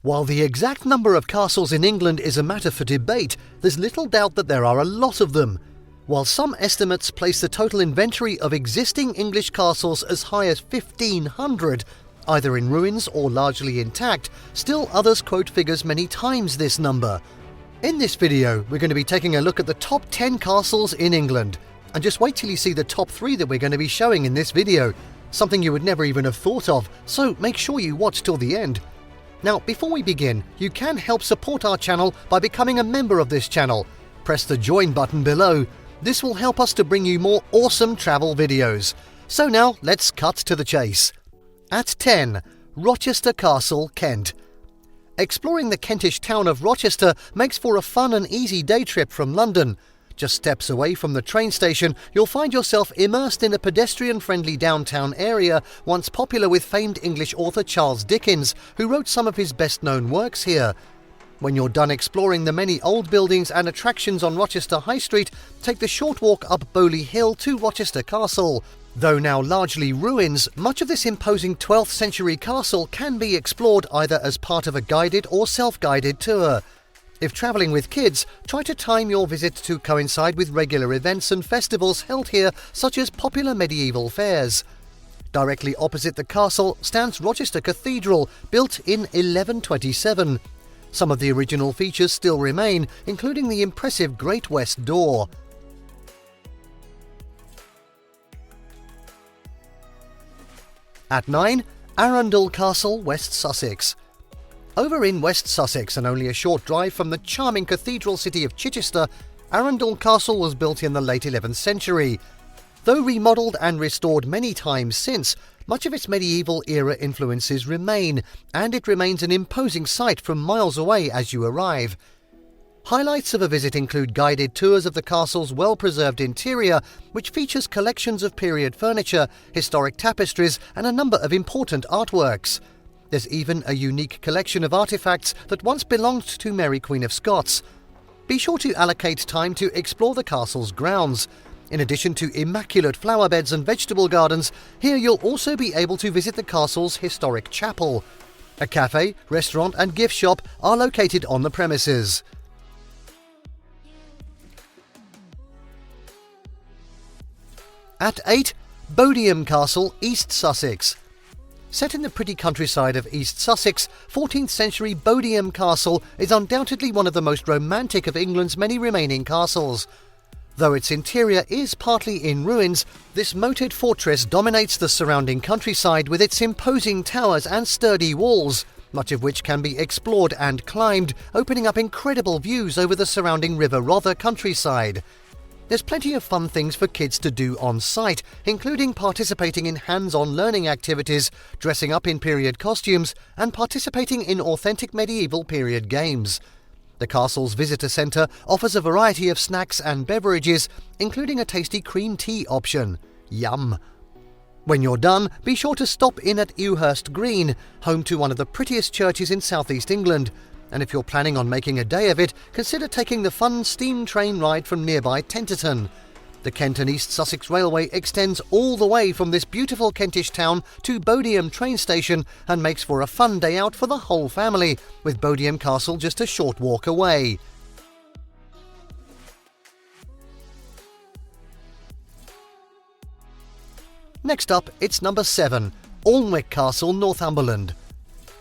While the exact number of castles in England is a matter for debate, there's little doubt that there are a lot of them. While some estimates place the total inventory of existing English castles as high as 1,500, either in ruins or largely intact, still others quote figures many times this number. In this video, we're going to be taking a look at the top 10 castles in England. And just wait till you see the top 3 that we're going to be showing in this video. Something you would never even have thought of, so make sure you watch till the end. Now, before we begin, you can help support our channel by becoming a member of this channel. Press the join button below. This will help us to bring you more awesome travel videos. So now, let's cut to the chase. At 10, Rochester Castle, Kent. Exploring the Kentish town of Rochester makes for a fun and easy day trip from London. Just steps away from the train station, you'll find yourself immersed in a pedestrian-friendly downtown area once popular with famed English author Charles Dickens, who wrote some of his best-known works here. When you're done exploring the many old buildings and attractions on Rochester High Street, take the short walk up Bowley Hill to Rochester Castle. Though now largely ruins, much of this imposing 12th century castle can be explored either as part of a guided or self-guided tour. If travelling with kids, try to time your visit to coincide with regular events and festivals held here, such as popular medieval fairs. Directly opposite the castle stands Rochester Cathedral, built in 1127. Some of the original features still remain, including the impressive Great West Door. At 9, Arundel Castle, West Sussex. Over in West Sussex and only a short drive from the charming cathedral city of Chichester, Arundel Castle was built in the late 11th century. Though remodelled and restored many times since, much of its medieval era influences remain, and it remains an imposing sight from miles away as you arrive. Highlights of a visit include guided tours of the castle's well-preserved interior, which features collections of period furniture, historic tapestries, and a number of important artworks. There's even a unique collection of artefacts that once belonged to Mary Queen of Scots. Be sure to allocate time to explore the castle's grounds. In addition to immaculate flower beds and vegetable gardens, here you'll also be able to visit the castle's historic chapel. A cafe, restaurant and gift shop are located on the premises. At 8, Bodiam Castle, East Sussex. Set in the pretty countryside of East Sussex, 14th century Bodiam Castle is undoubtedly one of the most romantic of England's many remaining castles. Though its interior is partly in ruins, this moated fortress dominates the surrounding countryside with its imposing towers and sturdy walls, much of which can be explored and climbed, opening up incredible views over the surrounding River Rother countryside. There's plenty of fun things for kids to do on site, including participating in hands-on learning activities, dressing up in period costumes, and participating in authentic medieval period games. The castle's visitor centre offers a variety of snacks and beverages, including a tasty cream tea option. Yum! When you're done, be sure to stop in at Ewhurst Green, home to one of the prettiest churches in southeast England. And if you're planning on making a day of it, consider taking the fun steam train ride from nearby Tenterton. The Kent and East Sussex Railway extends all the way from this beautiful Kentish town to Bodiam train station and makes for a fun day out for the whole family, with Bodiam Castle just a short walk away. Next up, it's number 7, Alnwick Castle, Northumberland.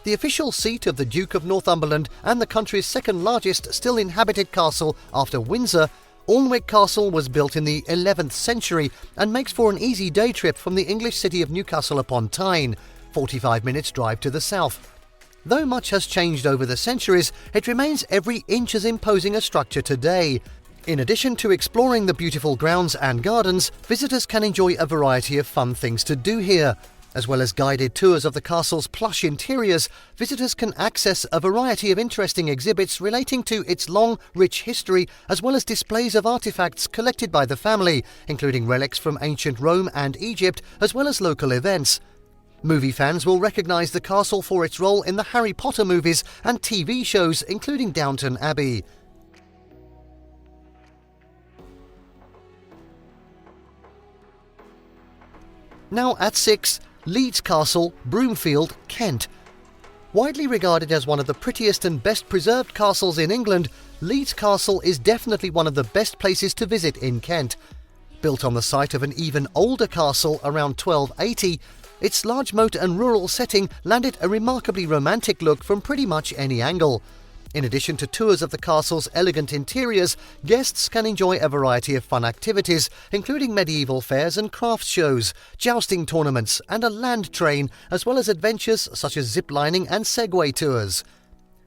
The official seat of the Duke of Northumberland and the country's second largest still inhabited castle after Windsor, Alnwick Castle was built in the 11th century and makes for an easy day trip from the English city of Newcastle upon Tyne, 45 minutes drive to the south. Though much has changed over the centuries, it remains every inch as imposing a structure today. In addition to exploring the beautiful grounds and gardens, visitors can enjoy a variety of fun things to do here. As well as guided tours of the castle's plush interiors, visitors can access a variety of interesting exhibits relating to its long, rich history, as well as displays of artifacts collected by the family, including relics from ancient Rome and Egypt, as well as local events. Movie fans will recognise the castle for its role in the Harry Potter movies and TV shows, including Downton Abbey. Now at 6, Leeds Castle, Broomfield, Kent. Widely regarded as one of the prettiest and best preserved castles in England, Leeds Castle is definitely one of the best places to visit in Kent. Built on the site of an even older castle around 1280, its large moat and rural setting lend it a remarkably romantic look from pretty much any angle. In addition to tours of the castle's elegant interiors, guests can enjoy a variety of fun activities, including medieval fairs and crafts shows, jousting tournaments, and a land train, as well as adventures such as ziplining and Segway tours.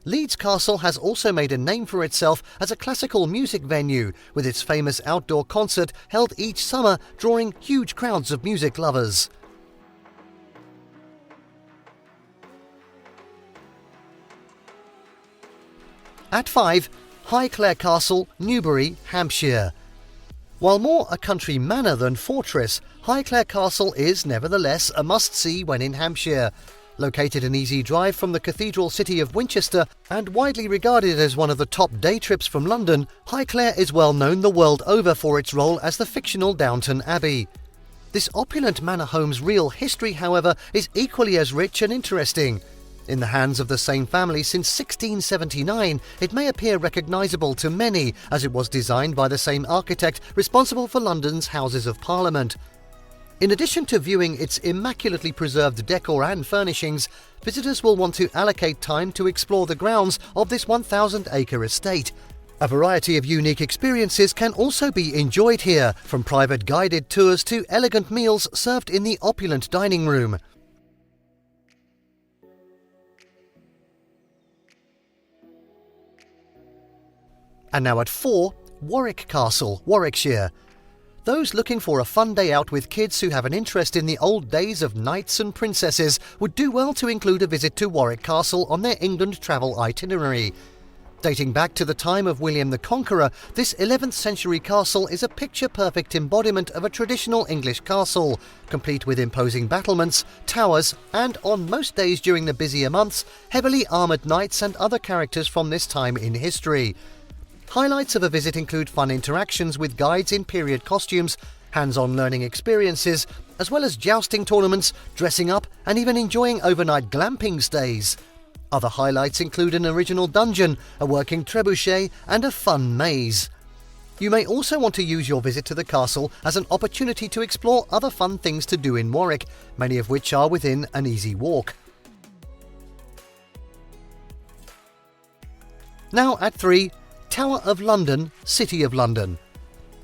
Leeds Castle has also made a name for itself as a classical music venue, with its famous outdoor concert held each summer, drawing huge crowds of music lovers. At 5, Highclere Castle, Newbury, Hampshire. While more a country manor than fortress, Highclere Castle is nevertheless a must-see when in Hampshire. Located an easy drive from the cathedral city of Winchester and widely regarded as one of the top day trips from London, Highclere is well known the world over for its role as the fictional Downton Abbey. This opulent manor home's real history, however, is equally as rich and interesting. In the hands of the same family since 1679, it may appear recognisable to many as it was designed by the same architect responsible for London's Houses of Parliament. In addition to viewing its immaculately preserved decor and furnishings, visitors will want to allocate time to explore the grounds of this 1,000-acre estate. A variety of unique experiences can also be enjoyed here, from private guided tours to elegant meals served in the opulent dining room. And now at 4, Warwick Castle, Warwickshire. Those looking for a fun day out with kids who have an interest in the old days of knights and princesses would do well to include a visit to Warwick Castle on their England travel itinerary. Dating back to the time of William the Conqueror, this 11th century castle is a picture-perfect embodiment of a traditional English castle, complete with imposing battlements, towers, and on most days during the busier months, heavily armoured knights and other characters from this time in history. Highlights of a visit include fun interactions with guides in period costumes, hands-on learning experiences, as well as jousting tournaments, dressing up, and even enjoying overnight glamping stays. Other highlights include an original dungeon, a working trebuchet, and a fun maze. You may also want to use your visit to the castle as an opportunity to explore other fun things to do in Warwick, many of which are within an easy walk. Now at 3, Tower of London, City of London.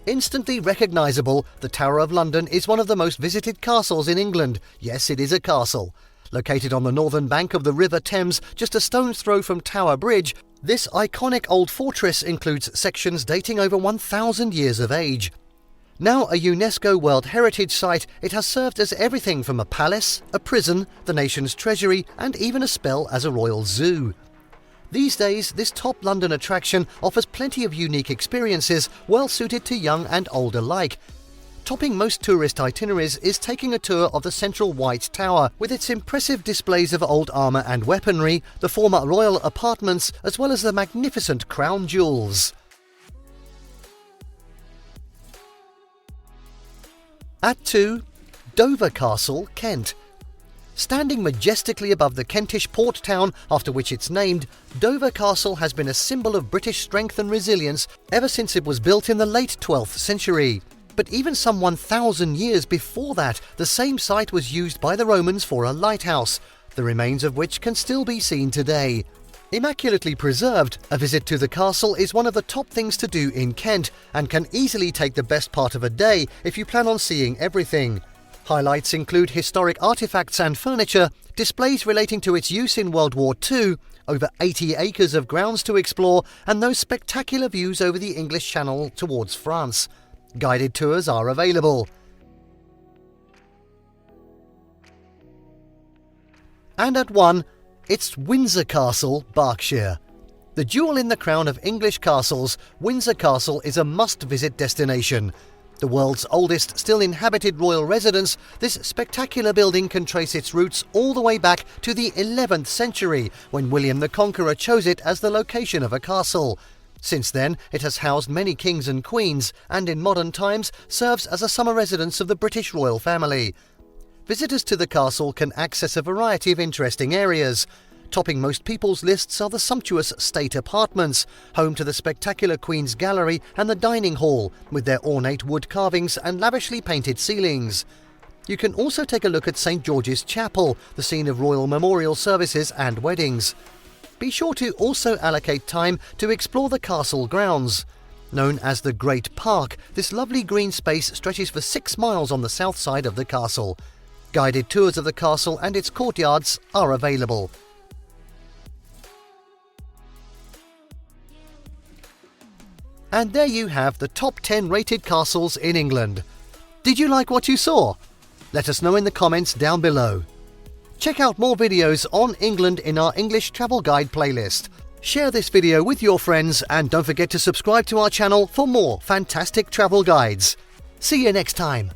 Instantly recognisable, the Tower of London is one of the most visited castles in England. Yes, it is a castle. Located on the northern bank of the River Thames, just a stone's throw from Tower Bridge, this iconic old fortress includes sections dating over 1,000 years of age. Now a UNESCO World Heritage Site, it has served as everything from a palace, a prison, the nation's treasury, and even a spell as a royal zoo. These days, this top London attraction offers plenty of unique experiences, well suited to young and old alike. Topping most tourist itineraries is taking a tour of the central White Tower, with its impressive displays of old armour and weaponry, the former royal apartments, as well as the magnificent crown jewels. At 2, Dover Castle, Kent. Standing majestically above the Kentish port town after which it's named, Dover Castle has been a symbol of British strength and resilience ever since it was built in the late 12th century. But even some 1,000 years before that, the same site was used by the Romans for a lighthouse, the remains of which can still be seen today. Immaculately preserved, a visit to the castle is one of the top things to do in Kent and can easily take the best part of a day if you plan on seeing everything. Highlights include historic artifacts and furniture, displays relating to its use in World War II, over 80 acres of grounds to explore, and those spectacular views over the English Channel towards France. Guided tours are available. And at 1, it's Windsor Castle, Berkshire. The jewel in the crown of English castles, Windsor Castle is a must-visit destination. The world's oldest still inhabited royal residence, this spectacular building can trace its roots all the way back to the 11th century, when William the Conqueror chose it as the location of a castle. Since then, it has housed many kings and queens, and in modern times serves as a summer residence of the British royal family. Visitors to the castle can access a variety of interesting areas. Topping most people's lists are the sumptuous state apartments, home to the spectacular Queen's Gallery and the dining hall, with their ornate wood carvings and lavishly painted ceilings. You can also take a look at St George's Chapel, the scene of royal memorial services and weddings. Be sure to also allocate time to explore the castle grounds. Known as the Great Park, this lovely green space stretches for 6 miles on the south side of the castle. Guided tours of the castle and its courtyards are available. And there you have the top 10 rated castles in England. Did you like what you saw? Let us know in the comments down below. Check out more videos on England in our English travel guide playlist. Share this video with your friends and don't forget to subscribe to our channel for more fantastic travel guides. See you next time.